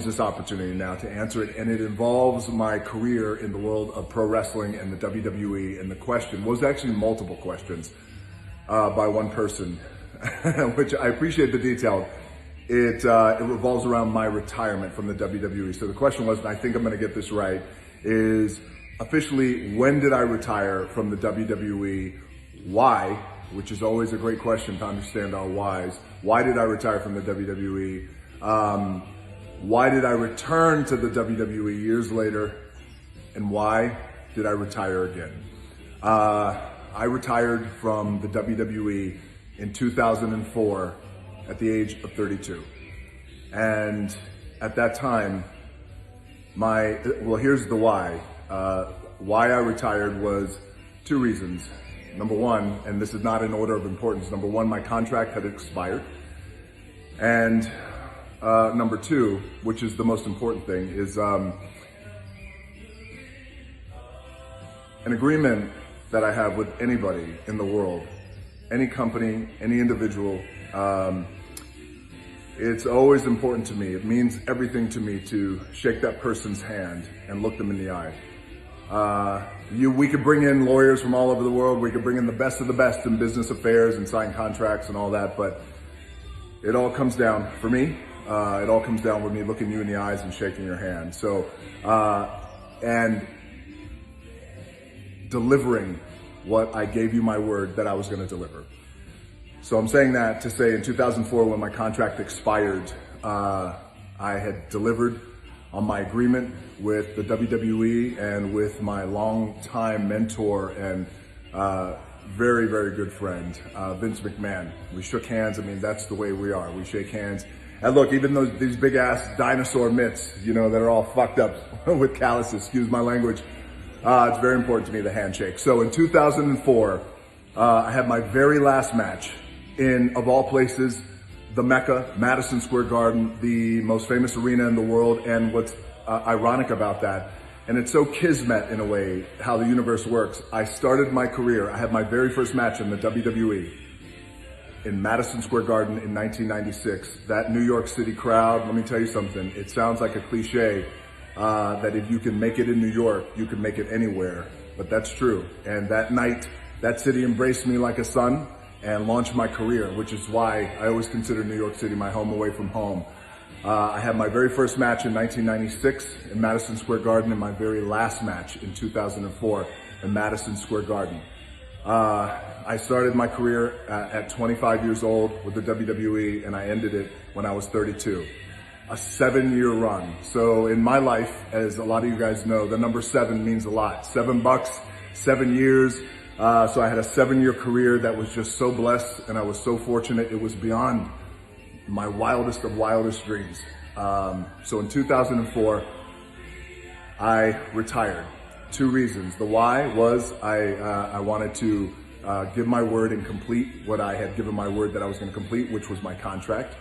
use this opportunity now to answer it, and it involves my career in the world of pro wrestling and the WWE. And the question was actually multiple questions by one person, which I appreciate the detail. It revolves around my retirement from the WWE. So the question was, and I think I'm going to get this right, is officially, when did I retire from the WWE? Why? Which is always a great question to understand our whys. Why did I retire from the WWE? Why did I return to the WWE years later? And why did I retire again? I retired from the WWE in 2004 at the age of 32. And at that time, here's the why. Why I retired was two reasons. Number one, and this is not in order of importance, number one, my contract had expired. And number two, which is the most important thing, is an agreement that I have with anybody in the world, any company, any individual. It's always important to me. It means everything to me to shake that person's hand and look them in the eye. We could bring in lawyers from all over the world. We could bring in the best of the best in business affairs and sign contracts and all that. But it all comes down, for me, it all comes down with me looking you in the eyes and shaking your hand. So, and delivering what I gave you my word that I was going to deliver. So I'm saying that to say in 2004, when my contract expired, I had delivered on my agreement with the WWE and with my longtime mentor and very, very good friend, Vince McMahon. We shook hands. I mean, that's the way we are. We shake hands. And look, even these big ass dinosaur mitts, that are all fucked up with calluses, excuse my language, it's very important to me, the handshake. So in 2004, I had my very last match in, of all places, the Mecca, Madison Square Garden, the most famous arena in the world. And what's ironic about that, and it's so kismet in a way, how the universe works. I started my career, I had my very first match in the WWE in Madison Square Garden in 1996. That New York City crowd, let me tell you something, it sounds like a cliche, that if you can make it in New York, you can make it anywhere, but that's true. And that night, that city embraced me like a son and launched my career, which is why I always consider New York City my home away from home. I had my very first match in 1996 in Madison Square Garden and my very last match in 2004 in Madison Square Garden. I started my career at 25 years old with the WWE, and I ended it when I was 32. A 7-year run. So in my life, as a lot of you guys know, the number 7 means a lot. $7, 7 years. So I had a 7-year career that was just so blessed, and I was so fortunate. It was beyond my wildest of wildest dreams. So in 2004, I retired. Two reasons. The why was I wanted to give my word and complete what I had given my word that I was going to complete, which was my contract.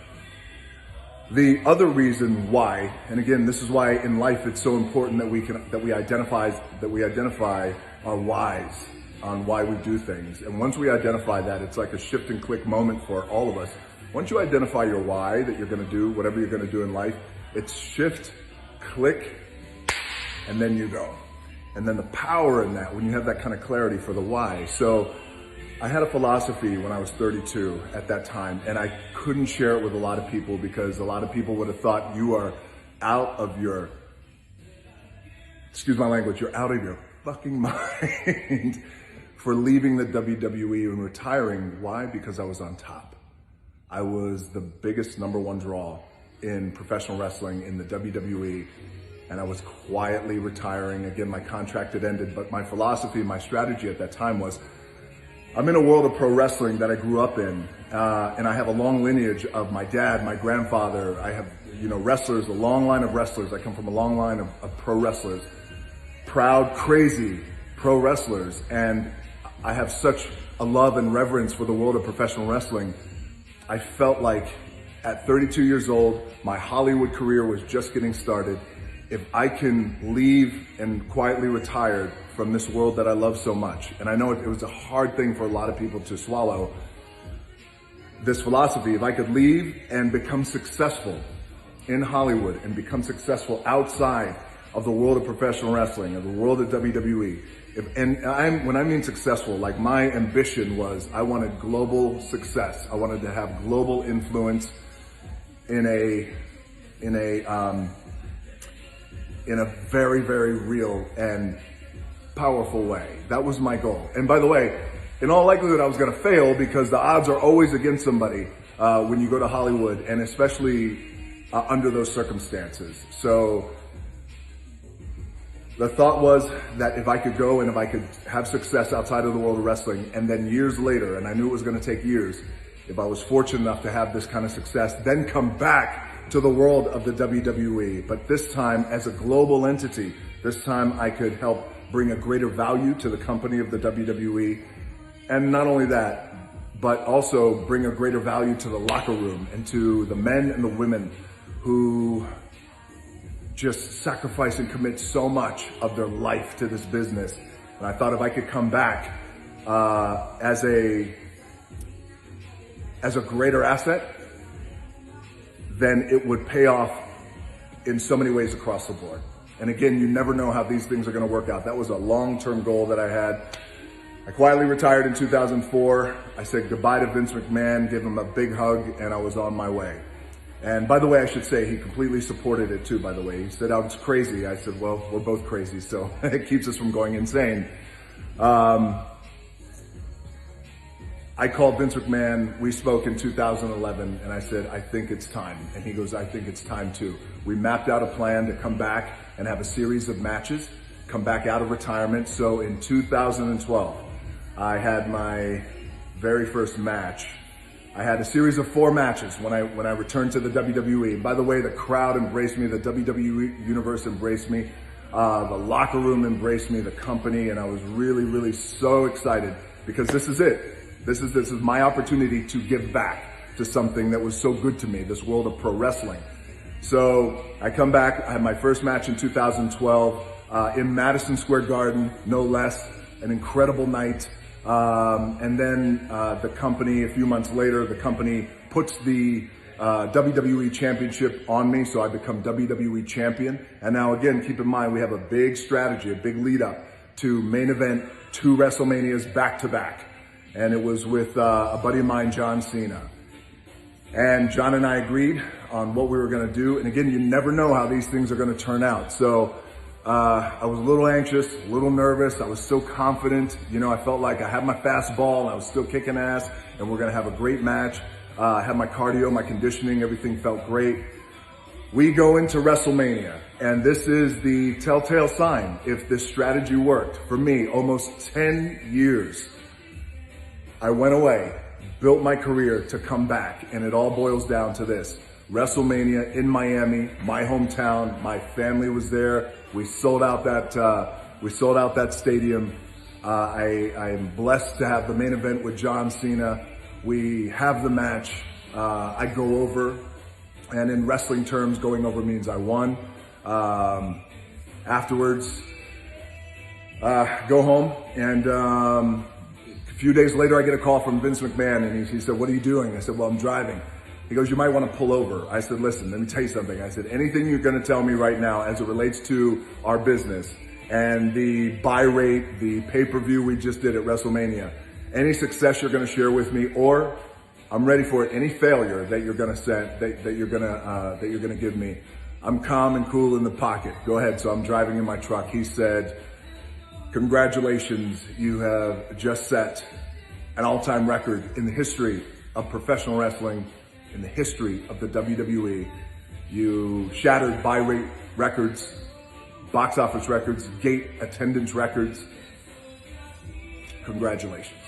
The other reason why, and again, this is why in life it's so important that we identify our whys on why we do things. And once we identify that, it's like a shift and click moment for all of us. Once you identify your why that you're going to do, whatever you're going to do in life, it's shift, click, and then you go. And then the power in that, when you have that kind of clarity for the why. So I had a philosophy when I was 32 at that time, and I couldn't share it with a lot of people because a lot of people would have thought you are out of your, excuse my language, you're out of your fucking mind for leaving the WWE and retiring. Why? Because I was on top. I was the biggest #1 draw in professional wrestling in the WWE, and I was quietly retiring. Again, my contract had ended, but my philosophy, my strategy at that time was, I'm in a world of pro wrestling that I grew up in, and I have a long lineage of my dad, my grandfather. I have, wrestlers, a long line of wrestlers. I come from a long line of pro wrestlers, proud, crazy pro wrestlers, and I have such a love and reverence for the world of professional wrestling. I felt like at 32 years old, my Hollywood career was just getting started. If I can leave and quietly retire from this world that I love so much, and I know it was a hard thing for a lot of people to swallow, this philosophy, if I could leave and become successful in Hollywood and become successful outside of the world of professional wrestling, of the world of WWE. When I mean successful, like my ambition was, I wanted global success. I wanted to have global influence in a very, very real and powerful way. That was my goal. And by the way, in all likelihood, I was going to fail because the odds are always against somebody when you go to Hollywood, and especially under those circumstances. So the thought was that if I could go and if I could have success outside of the world of wrestling, and then years later, and I knew it was going to take years, if I was fortunate enough to have this kind of success, then come back to the world of the WWE, but this time as a global entity. This time I could help bring a greater value to the company of the WWE. And not only that, but also bring a greater value to the locker room and to the men and the women who just sacrifice and commit so much of their life to this business. And I thought if I could come back as a greater asset, then it would pay off in so many ways across the board. And again, you never know how these things are going to work out. That was a long-term goal that I had. I quietly retired in 2004. I said goodbye to Vince McMahon, gave him a big hug, and I was on my way. And by the way, I should say he completely supported it too, by the way. He said, "Oh, it's crazy." I said, "Well, we're both crazy, so it keeps us from going insane." I called Vince McMahon, we spoke in 2011, and I said, "I think it's time." And he goes, "I think it's time too." We mapped out a plan to come back and have a series of matches, come back out of retirement. So in 2012, I had my very first match. I had a series of 4 matches when I returned to the WWE. And by the way, the crowd embraced me, the WWE universe embraced me, the locker room embraced me, the company, and I was really, really so excited because this is it. This is my opportunity to give back to something that was so good to me, this world of pro wrestling. So I come back, I had my first match in 2012 in Madison Square Garden, no less, an incredible night. And then the company, a few months later, the company puts the WWE Championship on me, so I become WWE Champion. And now again, keep in mind, we have a big strategy, a big lead up to main event 2 WrestleManias back to back. And it was with a buddy of mine, John Cena. And John and I agreed on what we were gonna do. And again, you never know how these things are gonna turn out. So I was a little anxious, a little nervous. I was so confident. You know, I felt like I had my fastball and I was still kicking ass and we're gonna have a great match. I had my cardio, my conditioning, everything felt great. We go into WrestleMania, and this is the telltale sign if this strategy worked. For me, almost 10 years. I went away, built my career to come back, and it all boils down to this. WrestleMania in Miami, my hometown, my family was there. We sold out that stadium. I am blessed to have the main event with John Cena. We have the match. I go over, and in wrestling terms, going over means I won. Afterwards, go home, and a few days later, I get a call from Vince McMahon, and he said, "What are you doing?" I said, "Well, I'm driving." He goes, "You might want to pull over." I said, "Listen, let me tell you something." I said, "Anything you're going to tell me right now as it relates to our business and the buy rate, the pay-per-view we just did at WrestleMania, any success you're going to share with me, or I'm ready for it, any failure that you're going to set, that you're going to give me, I'm calm and cool in the pocket. Go ahead." So I'm driving in my truck. He said, "Congratulations, you have just set an all-time record in the history of professional wrestling, in the history of the WWE. You shattered buy rate records, box office records, gate attendance records. Congratulations."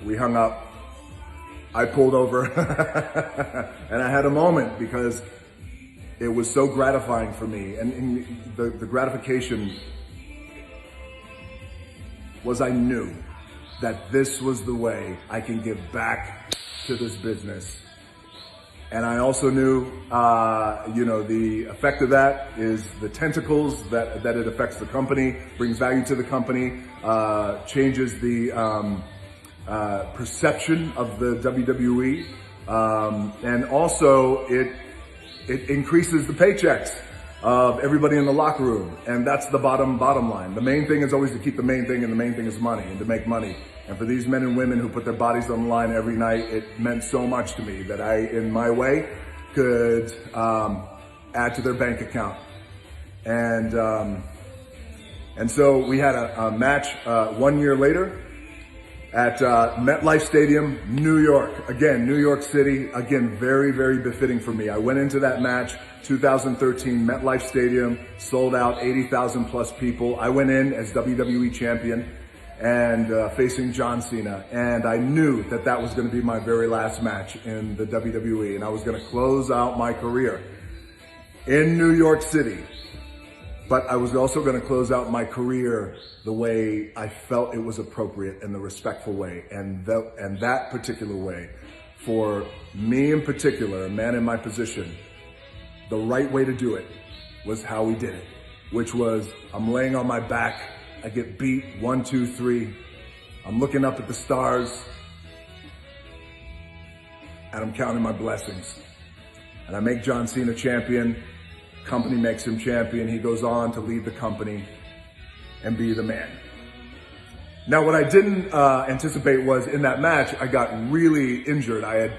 We hung up. I pulled over and I had a moment because it was so gratifying for me. And the gratification was I knew that this was the way I can give back to this business. And I also knew, the effect of that is the tentacles that it affects the company, brings value to the company, changes the perception of the WWE And also it increases the paychecks of everybody in the locker room. And that's the bottom line. The main thing is always to keep the main thing, and the main thing is money, and to make money. And for these men and women who put their bodies on the line every night, it meant so much to me that I, in my way, could add to their bank account. And so we had a match 1 year later at MetLife Stadium, New York. Again, New York City. Again, very, very befitting for me. I went into that match, 2013, MetLife Stadium, sold out, 80,000 plus people. I went in as WWE champion and facing John Cena. And I knew that that was going to be my very last match in the WWE. And I was going to close out my career in New York City. But I was also going to close out my career the way I felt it was appropriate, in the respectful way. And that particular way, for me in particular, a man in my position, the right way to do it was how we did it, which was I'm laying on my back, I get beat 1, 2, 3. I'm looking up at the stars and I'm counting my blessings. And I make John Cena champion. Company makes him champion. He goes on to lead the company and be the man. Now, what I didn't anticipate was in that match, I got really injured. I had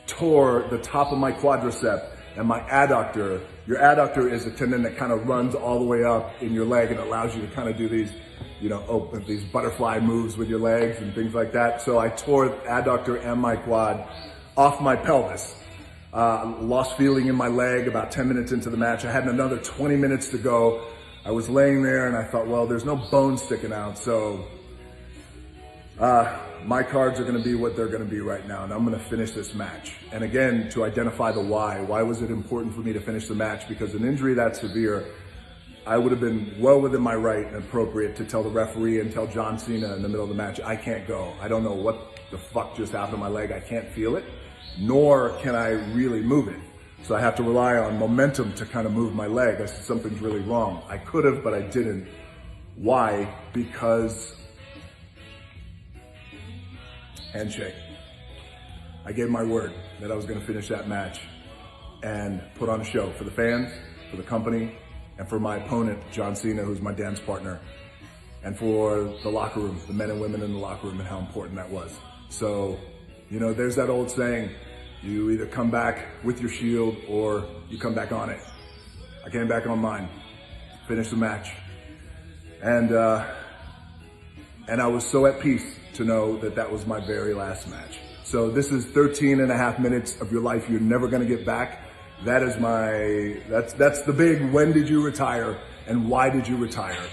tore the top of my quadricep and my adductor. Your adductor is a tendon that kind of runs all the way up in your leg and allows you to kind of do these, these butterfly moves with your legs and things like that. So I tore the adductor and my quad off my pelvis. Lost feeling in my leg about 10 minutes into the match. I had another 20 minutes to go. I was laying there and I thought, well, there's no bone sticking out. So my cards are going to be what they're going to be right now. And I'm going to finish this match. And again, to identify the why. Why was it important for me to finish the match? Because an injury that severe, I would have been well within my right and appropriate to tell the referee and tell John Cena in the middle of the match, I can't go. I don't know what the fuck just happened to my leg. I can't feel it, nor can I really move it. So I have to rely on momentum to kind of move my leg. I said, something's really wrong. I could have, but I didn't. Why? Because handshake. I gave my word that I was going to finish that match and put on a show for the fans, for the company, and for my opponent, John Cena, who's my dance partner, and for the locker room, the men and women in the locker room, and how important that was. So, there's that old saying, you either come back with your shield or you come back on it. I came back on mine, finished the match. And I was so at peace to know that that was my very last match. So this is 13 and a half minutes of your life you're never gonna get back. That is that's the big, when did you retire and why did you retire?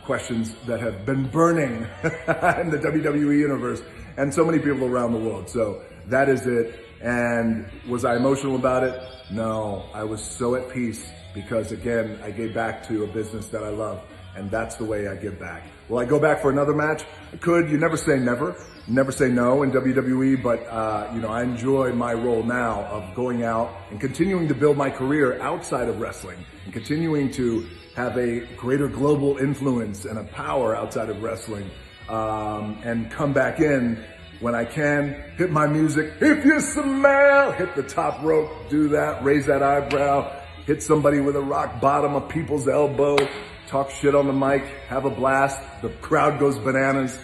Questions that have been burning in the WWE universe and so many people around the world. So that is it. And was I emotional about it? No, I was so at peace because again, I gave back to a business that I love, and that's the way I give back. Will I go back for another match? I could. You never say never. Never say no in WWE, but I enjoy my role now of going out and continuing to build my career outside of wrestling and continuing to have a greater global influence and a power outside of wrestling, and come back in when I can, hit my music. If you smell, hit the top rope, do that, raise that eyebrow, hit somebody with a rock bottom of people's elbow, talk shit on the mic, have a blast, the crowd goes bananas,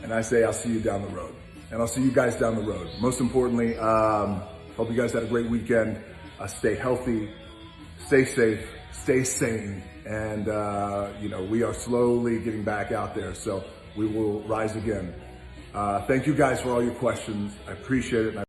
and I say I'll see you down the road. And I'll see you guys down the road. Most importantly, hope you guys had a great weekend. Stay healthy, stay safe, stay sane, and we are slowly getting back out there, so we will rise again. Thank you guys for all your questions. I appreciate it.